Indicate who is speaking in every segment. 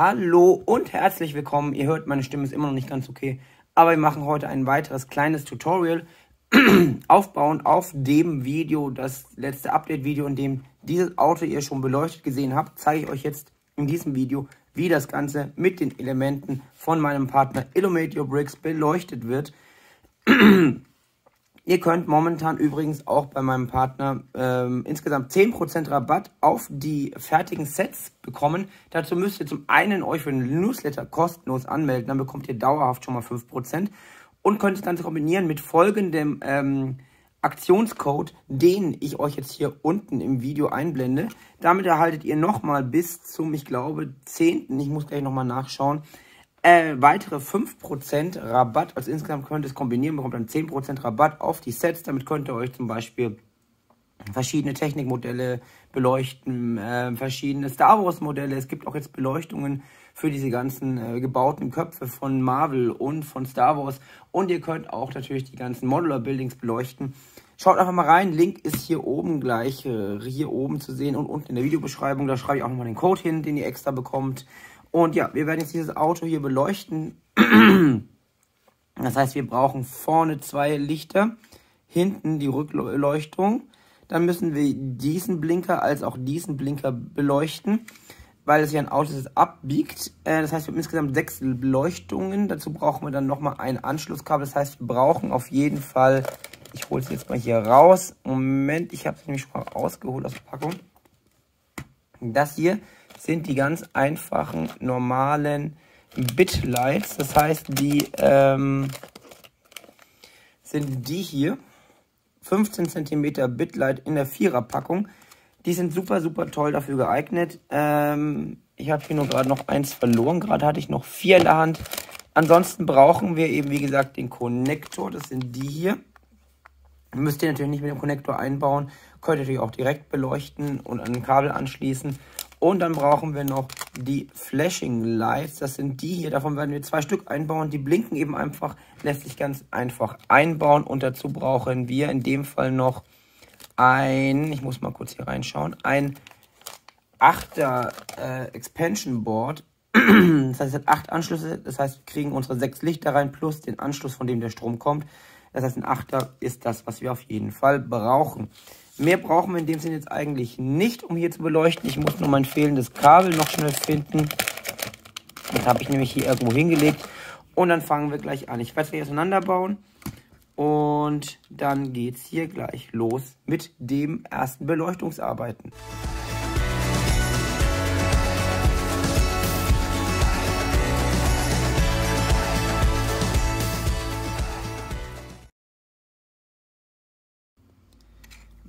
Speaker 1: Hallo und herzlich willkommen. Ihr hört, meine Stimme ist immer noch nicht ganz okay, aber wir machen heute ein weiteres kleines Tutorial aufbauend auf dem Video, das letzte Update-Video, in dem dieses Auto ihr schon beleuchtet gesehen habt, zeige ich euch jetzt in diesem Video, wie das Ganze mit den Elementen von meinem Partner Illuminate Your Bricks beleuchtet wird. Ihr könnt momentan übrigens auch bei meinem Partner insgesamt 10% Rabatt auf die fertigen Sets bekommen. Dazu müsst ihr zum einen euch für den Newsletter kostenlos anmelden, dann bekommt ihr dauerhaft schon mal 5% und könnt das Ganze kombinieren mit folgendem Aktionscode, den ich euch jetzt hier unten im Video einblende. Damit erhaltet ihr nochmal bis zum, ich glaube, 10., ich muss gleich nochmal nachschauen, weitere 5% Rabatt. Also insgesamt könnt ihr es kombinieren, bekommt dann 10% Rabatt auf die Sets. Damit könnt ihr euch zum Beispiel verschiedene Technikmodelle beleuchten, verschiedene Star Wars Modelle. Es gibt auch jetzt Beleuchtungen für diese ganzen gebauten Köpfe von Marvel und von Star Wars. Und ihr könnt auch natürlich die ganzen Modular Buildings beleuchten. Schaut einfach mal rein. Link ist hier oben gleich, hier oben zu sehen und unten in der Videobeschreibung. Da schreibe ich auch nochmal den Code hin, den ihr extra bekommt. Und ja, wir werden jetzt dieses Auto hier beleuchten. Das heißt, wir brauchen vorne 2 Lichter, hinten die Rückleuchtung. Dann müssen wir diesen Blinker als auch diesen Blinker beleuchten, weil es ja ein Auto ist, das abbiegt. Das heißt, wir haben insgesamt 6 Beleuchtungen. Dazu brauchen wir dann nochmal ein Anschlusskabel. Das heißt, wir brauchen auf jeden Fall, ich hole es jetzt mal hier raus. Moment, ich habe es nämlich schon mal rausgeholt aus der Packung. Das hier sind die ganz einfachen, normalen Bitlights. Das heißt, die sind die hier. 15 cm Bitlight in der 4er-Packung. Die sind super, super toll dafür geeignet. Ich habe hier nur gerade noch eins verloren. Gerade hatte ich noch 4 in der Hand. Ansonsten brauchen wir eben, wie gesagt, den Konnektor. Das sind die hier. Müsst ihr natürlich nicht mit dem Konnektor einbauen. Könnt ihr natürlich auch direkt beleuchten und an ein Kabel anschließen. Und dann brauchen wir noch die Flashing Lights. Das sind die hier. Davon werden wir 2 Stück einbauen. Die blinken eben einfach. Lässt sich ganz einfach einbauen. Und dazu brauchen wir in dem Fall noch ein, ich muss mal kurz hier reinschauen, ein 8er Expansion Board. Das heißt, es hat 8 Anschlüsse. Das heißt, wir kriegen unsere 6 Lichter rein plus den Anschluss, von dem der Strom kommt. Das heißt, ein 8er ist das, was wir auf jeden Fall brauchen. Mehr brauchen wir in dem Sinne jetzt eigentlich nicht, um hier zu beleuchten. Ich muss nur mein fehlendes Kabel noch schnell finden. Das habe ich nämlich hier irgendwo hingelegt. Und dann fangen wir gleich an. Ich werde es gleich auseinanderbauen. Und dann geht es hier gleich los mit dem ersten Beleuchtungsarbeiten.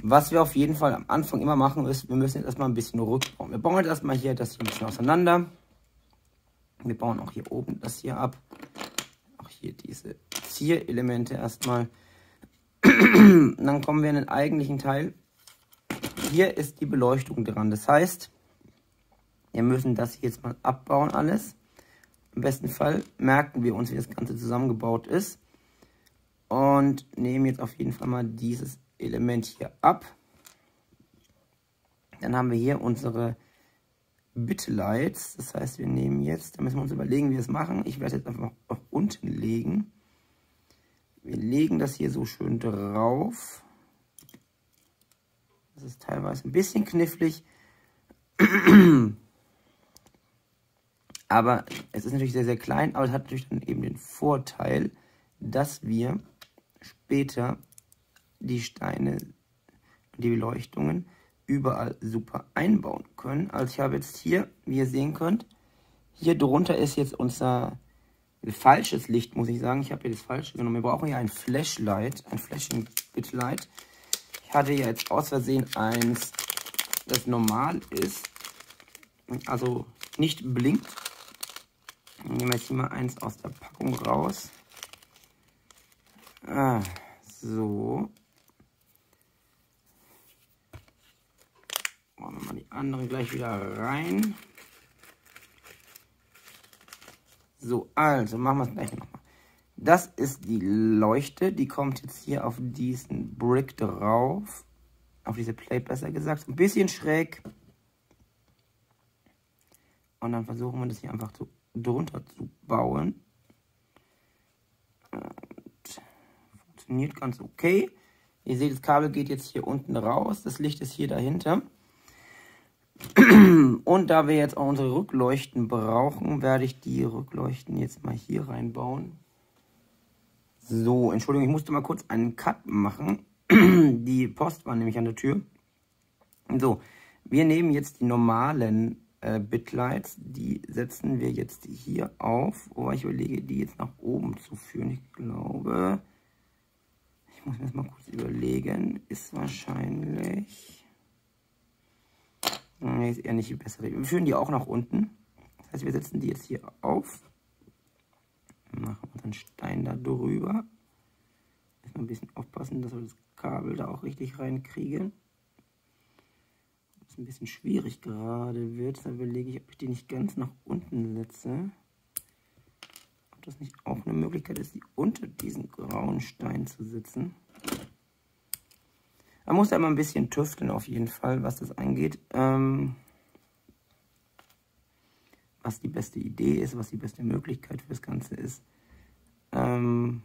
Speaker 1: Was wir auf jeden Fall am Anfang immer machen, ist, wir müssen jetzt erstmal ein bisschen rückbauen. Wir bauen jetzt erstmal hier das hier ein bisschen auseinander. Wir bauen auch hier oben das hier ab. Auch hier diese Zierelemente erstmal. Dann kommen wir in den eigentlichen Teil. Hier ist die Beleuchtung dran. Das heißt, wir müssen das hier jetzt mal abbauen alles. Im besten Fall merken wir uns, wie das Ganze zusammengebaut ist. Und nehmen jetzt auf jeden Fall mal dieses Element hier ab. Dann haben wir hier unsere Bitlights. Das heißt, wir nehmen jetzt, da müssen wir uns überlegen, wie wir es machen. Ich werde jetzt einfach auf unten legen. Wir legen das hier so schön drauf. Das ist teilweise ein bisschen knifflig. Aber es ist natürlich sehr, sehr klein. Aber es hat natürlich dann eben den Vorteil, dass wir später die Steine und die Beleuchtungen überall super einbauen können. Also ich habe jetzt hier, wie ihr sehen könnt, hier drunter ist jetzt unser falsches Licht, muss ich sagen. Ich habe hier das falsche genommen. Wir brauchen hier ein Flashlight, ein Flashing Bitlight. Ich hatte ja jetzt aus Versehen eins, das normal ist, also nicht blinkt. Dann nehmen wir jetzt hier mal eins aus der Packung raus. So. Machen wir mal die anderen gleich wieder rein. So, also machen wir es gleich nochmal. Das ist die Leuchte, die kommt jetzt hier auf diesen Brick drauf. Auf diese Plate besser gesagt. Ein bisschen schräg. Und dann versuchen wir das hier einfach so drunter zu bauen. Und funktioniert ganz okay. Ihr seht, das Kabel geht jetzt hier unten raus. Das Licht ist hier dahinter. Und da wir jetzt auch unsere Rückleuchten brauchen, werde ich die Rückleuchten jetzt mal hier reinbauen. So, Entschuldigung, ich musste mal kurz einen Cut machen. Die Post war nämlich an der Tür. So, wir nehmen jetzt die normalen Bitlights. Die setzen wir jetzt hier auf. Wobei ich überlege, die jetzt nach oben zu führen. Ich glaube, ich muss mir das mal kurz überlegen. Ist wahrscheinlich... Nee, ist eher nicht die bessere. Wir führen die auch nach unten. Das heißt, wir setzen die jetzt hier auf. Machen wir einen Stein da drüber. Müssen wir ein bisschen aufpassen, dass wir das Kabel da auch richtig reinkriegen. Das ist ein bisschen schwierig gerade wird. Deshalb überlege ich, ob ich die nicht ganz nach unten setze. Ob das nicht auch eine Möglichkeit ist, die unter diesen grauen Stein zu setzen. Man muss da immer ein bisschen tüfteln auf jeden Fall, was das angeht. Was die beste Idee ist, was die beste Möglichkeit für das Ganze ist. Und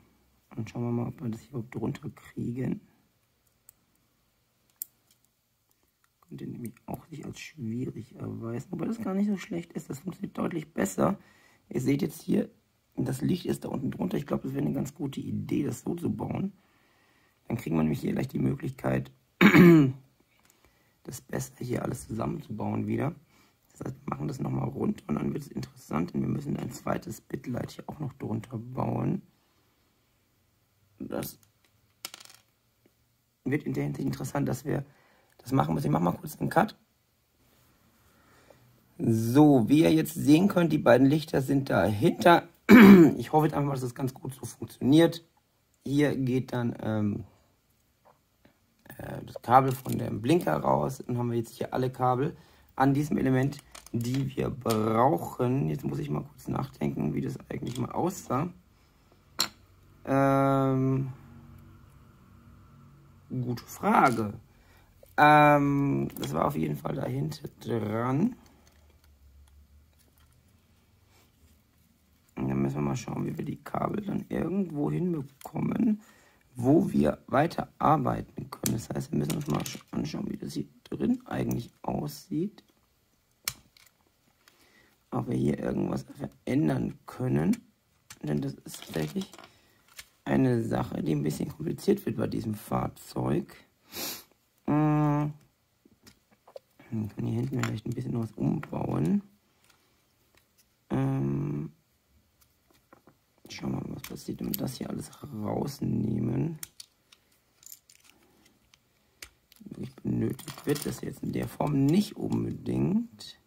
Speaker 1: schauen wir mal, ob wir das hier überhaupt drunter kriegen. Könnte nämlich auch sich als schwierig erweisen, aber das gar nicht so schlecht ist. Das funktioniert deutlich besser. Ihr seht jetzt hier, das Licht ist da unten drunter. Ich glaube, das wäre eine ganz gute Idee, das so zu bauen. Dann kriegen wir nämlich hier gleich die Möglichkeit, das besser hier alles zusammenzubauen wieder. Das heißt, wir machen das nochmal runter und dann wird es interessant, denn wir müssen ein zweites Bitlight hier auch noch drunter bauen. Das wird in der Hinsicht interessant, dass wir das machen müssen. Ich mache mal kurz einen Cut. So, wie ihr jetzt sehen könnt, die beiden Lichter sind dahinter. Ich hoffe jetzt einfach mal, dass das ganz gut so funktioniert. Hier geht dann das Kabel von dem Blinker raus. Dann haben wir jetzt hier alle Kabel an diesem Element, die wir brauchen. Jetzt muss ich mal kurz nachdenken, wie das eigentlich mal aussah. Gute Frage. Das war auf jeden Fall dahinter dran. Und dann müssen wir mal schauen, wie wir die Kabel dann irgendwo hinbekommen, wo wir weiter arbeiten können. Das heißt, wir müssen uns mal anschauen, wie das hier drin eigentlich aussieht. Ob wir hier irgendwas verändern können. Denn das ist tatsächlich eine Sache, die ein bisschen kompliziert wird bei diesem Fahrzeug. Wir können hier hinten vielleicht ein bisschen was umbauen. Schauen wir mal, was passiert, wenn wir das hier alles rausnehmen. Wirklich benötigt wird das jetzt in der Form nicht unbedingt.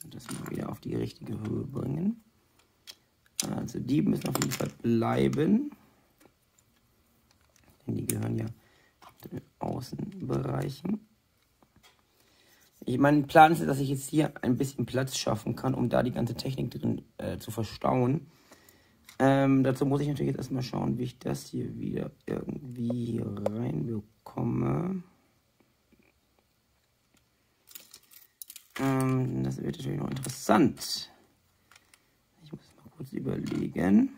Speaker 1: Das mal wieder auf die richtige Höhe bringen. Also die müssen auf jeden Fall bleiben. Denn die gehören ja zu den Außenbereichen. Mein Plan ist, dass ich jetzt hier ein bisschen Platz schaffen kann, um da die ganze Technik drin zu verstauen. Dazu muss ich natürlich jetzt erstmal schauen, wie ich das hier wieder irgendwie reinbekomme. Das wird natürlich noch interessant. Ich muss mal kurz überlegen.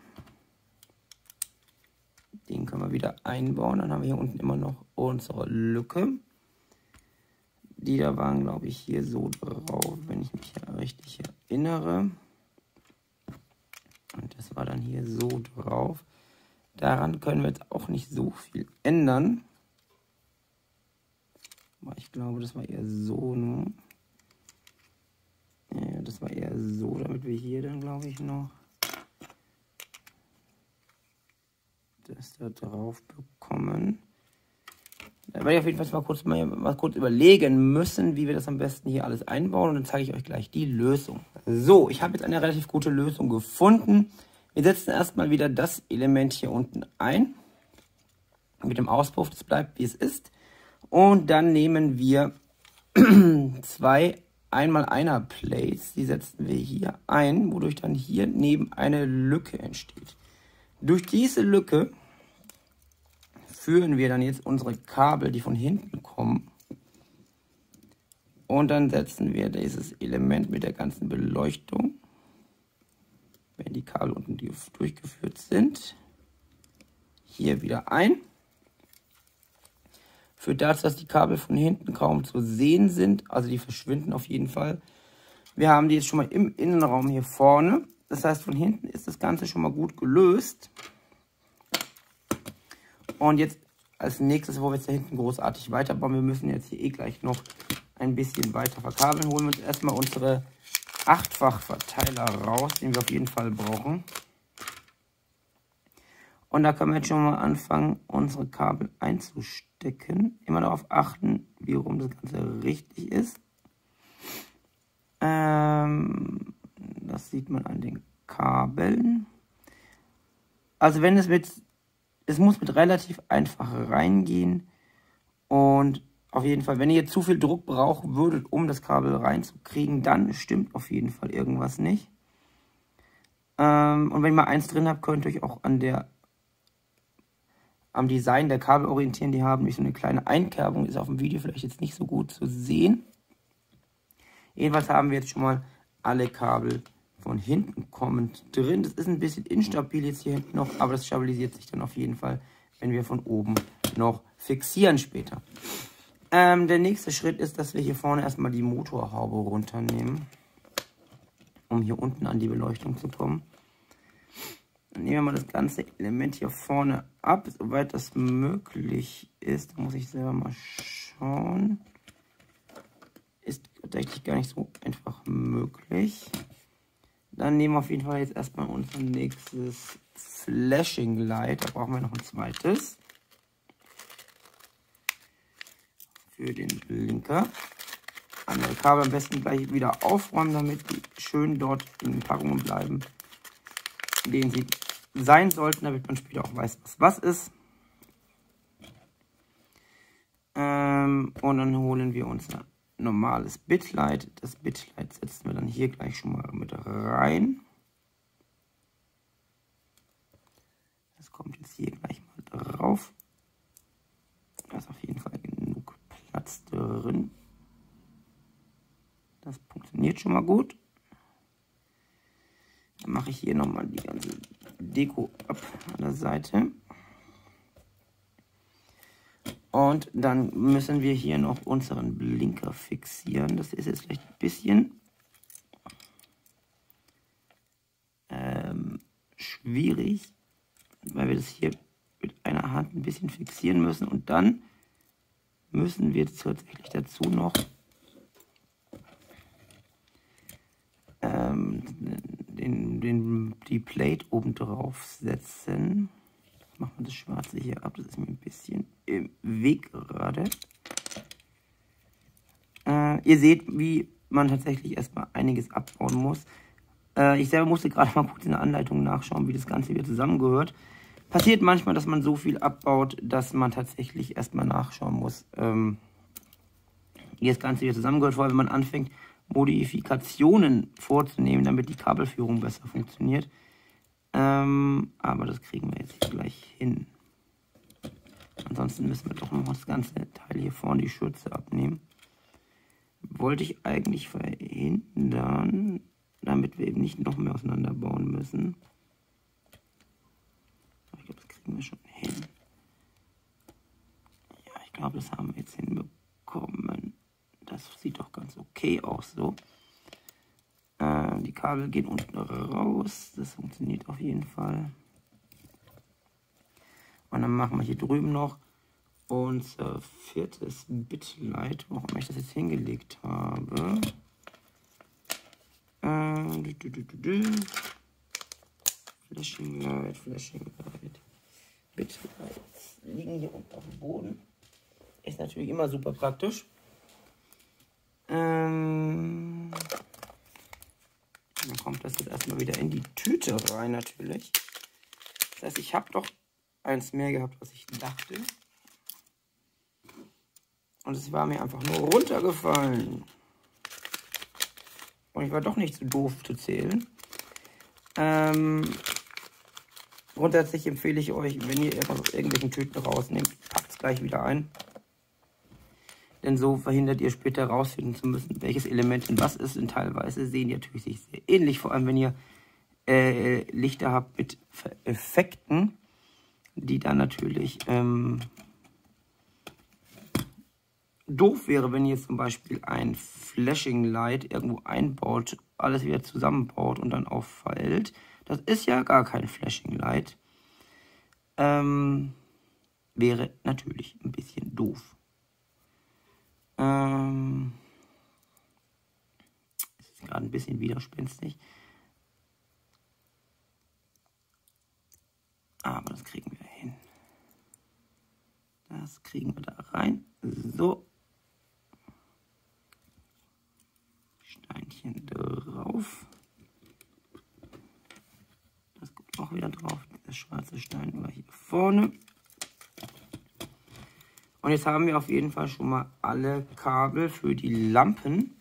Speaker 1: Den können wir wieder einbauen. Dann haben wir hier unten immer noch unsere Lücke. Die da waren, glaube ich, hier so drauf, wenn ich mich ja richtig erinnere. Und das war dann hier so drauf. Daran können wir jetzt auch nicht so viel ändern. Aber ich glaube, das war eher so nur. Ja, das war eher so, damit wir hier dann, glaube ich, noch das da drauf bekommen. Da werde ich auf jeden Fall mal kurz überlegen müssen, wie wir das am besten hier alles einbauen. Und dann zeige ich euch gleich die Lösung. So, ich habe jetzt eine relativ gute Lösung gefunden. Wir setzen erstmal wieder das Element hier unten ein. Mit dem Auspuff, das bleibt wie es ist. Und dann nehmen wir zwei 1x1er Plates. Die setzen wir hier ein, wodurch dann hier neben eine Lücke entsteht. Durch diese Lücke führen wir dann jetzt unsere Kabel, die von hinten kommen. Und dann setzen wir dieses Element mit der ganzen Beleuchtung, wenn die Kabel unten durchgeführt sind, hier wieder ein. Führt dazu, dass die Kabel von hinten kaum zu sehen sind, also die verschwinden auf jeden Fall. Wir haben die jetzt schon mal im Innenraum hier vorne. Das heißt, von hinten ist das Ganze schon mal gut gelöst. Und jetzt als nächstes, wo wir jetzt da hinten großartig weiterbauen, wir müssen jetzt hier gleich noch ein bisschen weiter verkabeln. Holen wir uns erstmal unsere 8-fach-Verteiler raus, den wir auf jeden Fall brauchen. Und da können wir jetzt schon mal anfangen, unsere Kabel einzustecken. Immer darauf achten, wie rum das Ganze richtig ist. Das sieht man an den Kabeln. Also wenn es muss mit relativ einfach reingehen. Und auf jeden Fall, wenn ihr jetzt zu viel Druck brauchen würdet, um das Kabel reinzukriegen, dann stimmt auf jeden Fall irgendwas nicht. Und wenn ihr mal eins drin habt, könnt ihr euch auch am Design der Kabel orientieren. Die haben nämlich so eine kleine Einkerbung, ist auf dem Video vielleicht jetzt nicht so gut zu sehen. Jedenfalls haben wir jetzt schon mal alle Kabel von hinten kommend drin. Das ist ein bisschen instabil jetzt hier hinten noch, aber das stabilisiert sich dann auf jeden Fall, wenn wir von oben noch fixieren später. Der nächste Schritt ist, dass wir hier vorne erstmal die Motorhaube runternehmen, um hier unten an die Beleuchtung zu kommen. Dann nehmen wir mal das ganze Element hier vorne ab, soweit das möglich ist. Da muss ich selber mal schauen. Ist tatsächlich gar nicht so einfach möglich. Dann nehmen wir auf jeden Fall jetzt erstmal unser nächstes Flashing Light. Da brauchen wir noch ein zweites. Für den Blinker. Andere Kabel am besten gleich wieder aufräumen, damit die schön dort in den Packungen bleiben, in denen sie sein sollten, damit man später auch weiß, was ist. Und dann holen wir unser normales Bitlight. Das Bitlight setzen wir dann hier gleich schon mal mit rein. Das kommt jetzt hier gleich mal drauf. Da ist auf jeden Fall genug Platz drin. Das funktioniert schon mal gut. Dann mache ich hier nochmal die ganze Deko ab an der Seite. Und dann müssen wir hier noch unseren Blinker fixieren. Das ist jetzt vielleicht ein bisschen schwierig, weil wir das hier mit einer Hand ein bisschen fixieren müssen. Und dann müssen wir tatsächlich dazu noch die Plate oben drauf setzen. Machen wir das Schwarze hier ab, das ist mir ein bisschen im Weg gerade. Ihr seht, wie man tatsächlich erstmal einiges abbauen muss. Ich selber musste gerade mal kurz in der Anleitung nachschauen, wie das Ganze wieder zusammengehört. Passiert manchmal, dass man so viel abbaut, dass man tatsächlich erstmal nachschauen muss, wie das Ganze wieder zusammengehört, vor allem wenn man anfängt, Modifikationen vorzunehmen, damit die Kabelführung besser funktioniert. Aber das kriegen wir jetzt gleich hin. Ansonsten müssen wir doch noch das ganze Teil hier vorne, die Schürze, abnehmen. Wollte ich eigentlich verhindern, damit wir eben nicht noch mehr auseinanderbauen müssen. Aber ich glaube, das kriegen wir schon hin. Ja, ich glaube, das haben wir jetzt hinbekommen. Das sieht doch ganz okay aus so. Die Kabel gehen unten raus. Das funktioniert auf jeden Fall. Und dann machen wir hier drüben noch unser viertes Bitlight. Warum ich das jetzt hingelegt habe. Flashing Light. Bitlights liegen hier unten auf dem Boden. Ist natürlich immer super praktisch. Dann kommt das jetzt erstmal wieder in die Tüte rein natürlich. Das heißt, ich habe doch eins mehr gehabt, was ich dachte. Und es war mir einfach nur runtergefallen. Und ich war doch nicht so doof zu zählen. Grundsätzlich empfehle ich euch, wenn ihr irgendwas aus irgendwelchen Tüten rausnehmt, packt es gleich wieder ein. Denn so verhindert ihr später herausfinden zu müssen, welches Element in was ist. Und teilweise sehen die natürlich sich sehr ähnlich, vor allem wenn ihr Lichter habt mit Effekten, die dann natürlich doof wäre, wenn ihr zum Beispiel ein Flashing Light irgendwo einbaut, alles wieder zusammenbaut und dann auffällt. Das ist ja gar kein Flashing Light. Wäre natürlich ein bisschen doof. Es ist gerade ein bisschen widerspenstig. Aber das kriegen wir hin. Das kriegen wir da rein. So. Steinchen drauf. Das kommt auch wieder drauf. Der schwarze Stein war hier vorne. Und jetzt haben wir auf jeden Fall schon mal alle Kabel für die Lampen.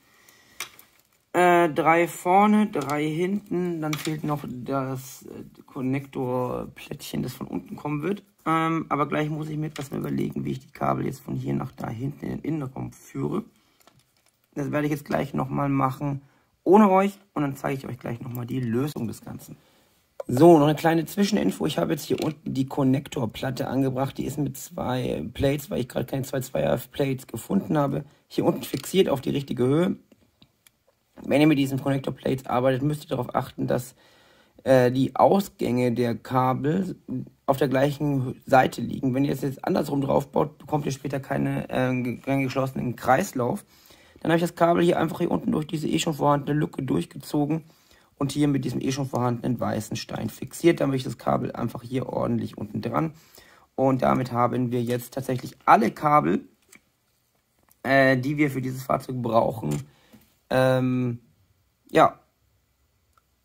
Speaker 1: 3 vorne, 3 hinten. Dann fehlt noch das Konnektorplättchen, das von unten kommen wird. Aber gleich muss ich mir erstmal überlegen, wie ich die Kabel jetzt von hier nach da hinten in den Innenraum führe. Das werde ich jetzt gleich nochmal machen ohne euch. Und dann zeige ich euch gleich nochmal die Lösung des Ganzen. So, noch eine kleine Zwischeninfo. Ich habe jetzt hier unten die Konnektorplatte angebracht. Die ist mit 2 Plates, weil ich gerade keine 2 Zweier-Plates gefunden habe. Hier unten fixiert auf die richtige Höhe. Wenn ihr mit diesen Konnektorplates arbeitet, müsst ihr darauf achten, dass die Ausgänge der Kabel auf der gleichen Seite liegen. Wenn ihr es jetzt andersrum drauf baut, bekommt ihr später keinen geschlossenen Kreislauf. Dann habe ich das Kabel hier einfach hier unten durch diese schon vorhandene Lücke durchgezogen und hier mit diesem schon vorhandenen weißen Stein fixiert. Dann habe ich das Kabel einfach hier ordentlich unten dran. Und damit haben wir jetzt tatsächlich alle Kabel, die wir für dieses Fahrzeug brauchen, ja,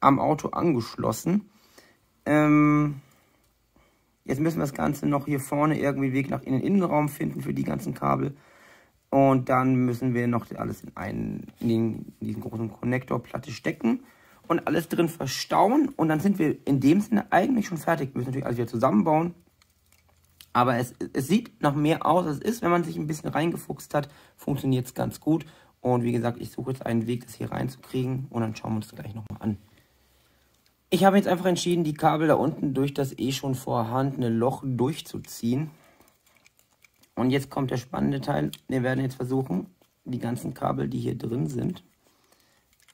Speaker 1: am Auto angeschlossen. Jetzt müssen wir das Ganze noch hier vorne irgendwie Weg nach in den Innenraum finden für die ganzen Kabel. Und dann müssen wir noch alles in diesen großen Konnektorplatte stecken und alles drin verstauen. Und dann sind wir in dem Sinne eigentlich schon fertig. Wir müssen natürlich alles wieder zusammenbauen. Aber es sieht noch mehr aus, als es ist. Wenn man sich ein bisschen reingefuchst hat, funktioniert es ganz gut. Und wie gesagt, ich suche jetzt einen Weg, das hier reinzukriegen. Und dann schauen wir uns das gleich nochmal an. Ich habe jetzt einfach entschieden, die Kabel da unten durch das schon vorhandene Loch durchzuziehen. Und jetzt kommt der spannende Teil. Wir werden jetzt versuchen, die ganzen Kabel, die hier drin sind,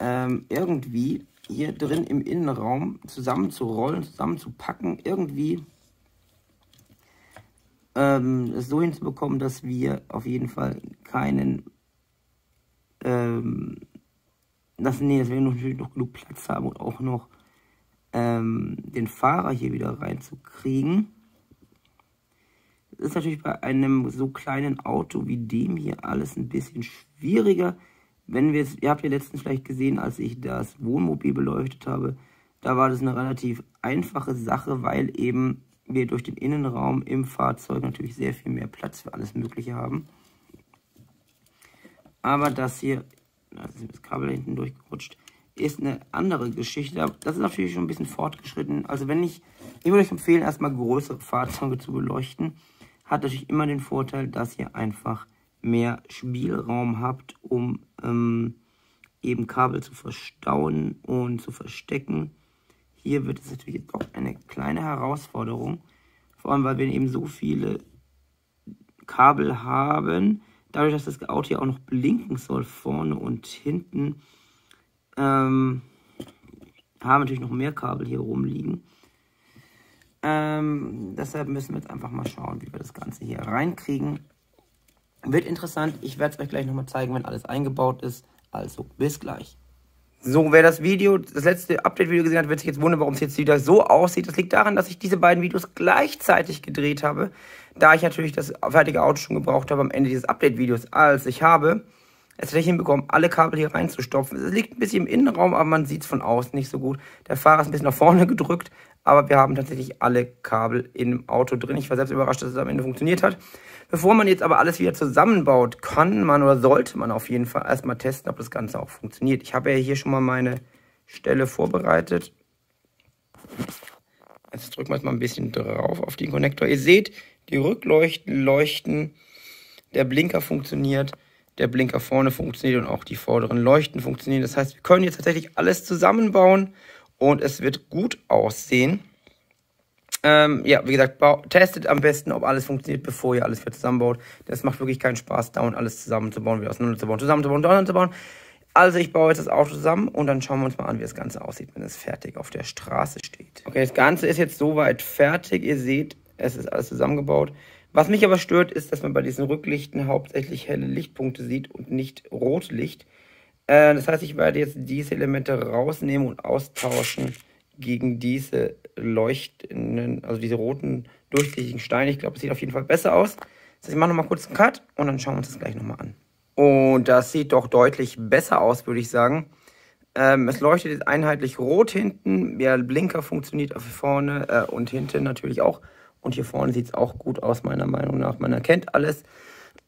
Speaker 1: irgendwie hier drin im Innenraum zusammenzurollen, zusammenzupacken. Irgendwie es so hinzubekommen, dass wir auf jeden Fall keinen dass wir natürlich noch genug Platz haben und auch noch den Fahrer hier wieder reinzukriegen. Das ist natürlich bei einem so kleinen Auto wie dem hier alles ein bisschen schwieriger. Wenn wir jetzt, ihr habt ja letztens vielleicht gesehen, als ich das Wohnmobil beleuchtet habe, da war das eine relativ einfache Sache, weil eben wir durch den Innenraum im Fahrzeug natürlich sehr viel mehr Platz für alles Mögliche haben. Aber das hier, da ist das Kabel hinten durchgerutscht, ist eine andere Geschichte. Das ist natürlich schon ein bisschen fortgeschritten. Also ich würde euch empfehlen, erstmal größere Fahrzeuge zu beleuchten. Hat natürlich immer den Vorteil, dass ihr einfach mehr Spielraum habt, um eben Kabel zu verstauen und zu verstecken. Hier wird es natürlich jetzt auch eine kleine Herausforderung. Vor allem, weil wir eben so viele Kabel haben. Dadurch, dass das Auto ja auch noch blinken soll, vorne und hinten, haben wir natürlich noch mehr Kabel hier rumliegen. Deshalb müssen wir jetzt einfach mal schauen, wie wir das Ganze hier reinkriegen. Wird interessant. Ich werde es euch gleich nochmal zeigen, wenn alles eingebaut ist. Also, bis gleich. So, wer das letzte Update-Video gesehen hat, wird sich jetzt wundern, warum es jetzt wieder so aussieht. Das liegt daran, dass ich diese beiden Videos gleichzeitig gedreht habe, da ich natürlich das fertige Auto schon gebraucht habe am Ende dieses Update-Videos. Also, ich habe es tatsächlich hinbekommen, alle Kabel hier reinzustopfen. Es liegt ein bisschen im Innenraum, aber man sieht es von außen nicht so gut. Der Fahrer ist ein bisschen nach vorne gedrückt, aber wir haben tatsächlich alle Kabel im Auto drin. Ich war selbst überrascht, dass es am Ende funktioniert hat. Bevor man jetzt aber alles wieder zusammenbaut, kann man oder sollte man auf jeden Fall erstmal testen, ob das Ganze auch funktioniert. Ich habe ja hier schon mal meine Stelle vorbereitet. Jetzt drücken wir jetzt mal ein bisschen drauf auf den Konnektor. Ihr seht, die Rückleuchten leuchten, der Blinker funktioniert, der Blinker vorne funktioniert und auch die vorderen Leuchten funktionieren. Das heißt, wir können jetzt tatsächlich alles zusammenbauen und es wird gut aussehen. Ja, wie gesagt, testet am besten, ob alles funktioniert, bevor ihr alles wieder zusammenbaut. Das macht wirklich keinen Spaß, dauernd alles zusammenzubauen, wieder auseinanderzubauen, zusammenzubauen. Also ich baue jetzt das Auto zusammen und dann schauen wir uns mal an, wie das Ganze aussieht, wenn es fertig auf der Straße steht. Okay, das Ganze ist jetzt soweit fertig. Ihr seht, es ist alles zusammengebaut. Was mich aber stört, ist, dass man bei diesen Rücklichten hauptsächlich helle Lichtpunkte sieht und nicht Rotlicht. Das heißt, ich werde jetzt diese Elemente rausnehmen und austauschen gegen diese leuchtenden, also diese roten durchsichtigen Steine. Ich glaube, es sieht auf jeden Fall besser aus. Das heißt, ich mache nochmal kurz einen Cut und dann schauen wir uns das gleich nochmal an. Und das sieht doch deutlich besser aus, würde ich sagen. Es leuchtet jetzt einheitlich rot hinten. Der Blinker funktioniert auf vorne und hinten natürlich auch. Und hier vorne sieht es auch gut aus, meiner Meinung nach. Man erkennt alles.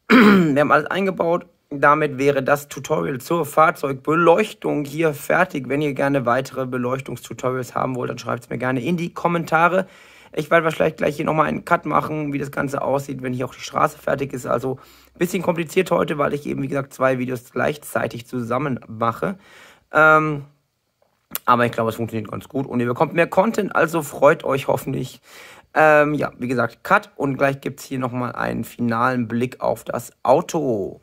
Speaker 1: Wir haben alles eingebaut. Damit wäre das Tutorial zur Fahrzeugbeleuchtung hier fertig. Wenn ihr gerne weitere Beleuchtungstutorials haben wollt, dann schreibt es mir gerne in die Kommentare. Ich werde wahrscheinlich gleich hier nochmal einen Cut machen, wie das Ganze aussieht, wenn hier auch die Straße fertig ist. Also ein bisschen kompliziert heute, weil ich eben, wie gesagt, 2 Videos gleichzeitig zusammen mache. Aber ich glaube, es funktioniert ganz gut und ihr bekommt mehr Content, also freut euch hoffentlich. Ja, wie gesagt, Cut und gleich gibt es hier nochmal einen finalen Blick auf das Auto.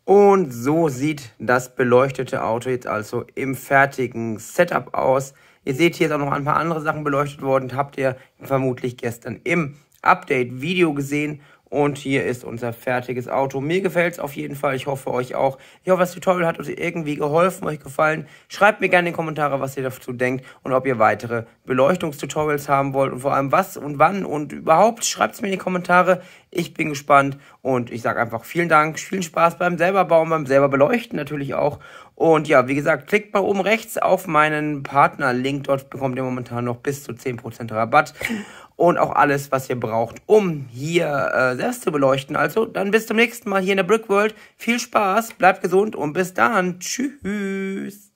Speaker 1: Und so sieht das beleuchtete Auto jetzt also im fertigen Setup aus. Ihr seht, hier ist auch noch ein paar andere Sachen beleuchtet worden. Habt ihr vermutlich gestern im Update-Video gesehen. Und hier ist unser fertiges Auto. Mir gefällt es auf jeden Fall. Ich hoffe, euch auch. Ich hoffe, das Tutorial hat euch irgendwie geholfen, euch gefallen. Schreibt mir gerne in die Kommentare, was ihr dazu denkt und ob ihr weitere Beleuchtungstutorials haben wollt. Und vor allem was und wann und überhaupt. Schreibt es mir in die Kommentare. Ich bin gespannt und ich sage einfach vielen Dank. Vielen Spaß beim selber bauen, beim selber beleuchten natürlich auch. Und ja, wie gesagt, klickt mal oben rechts auf meinen Partner-Link. Dort bekommt ihr momentan noch bis zu 10% Rabatt. Und auch alles, was ihr braucht, um hier selbst zu beleuchten. Also, dann bis zum nächsten Mal hier in der Brickworld. Viel Spaß, bleibt gesund und bis dann. Tschüss.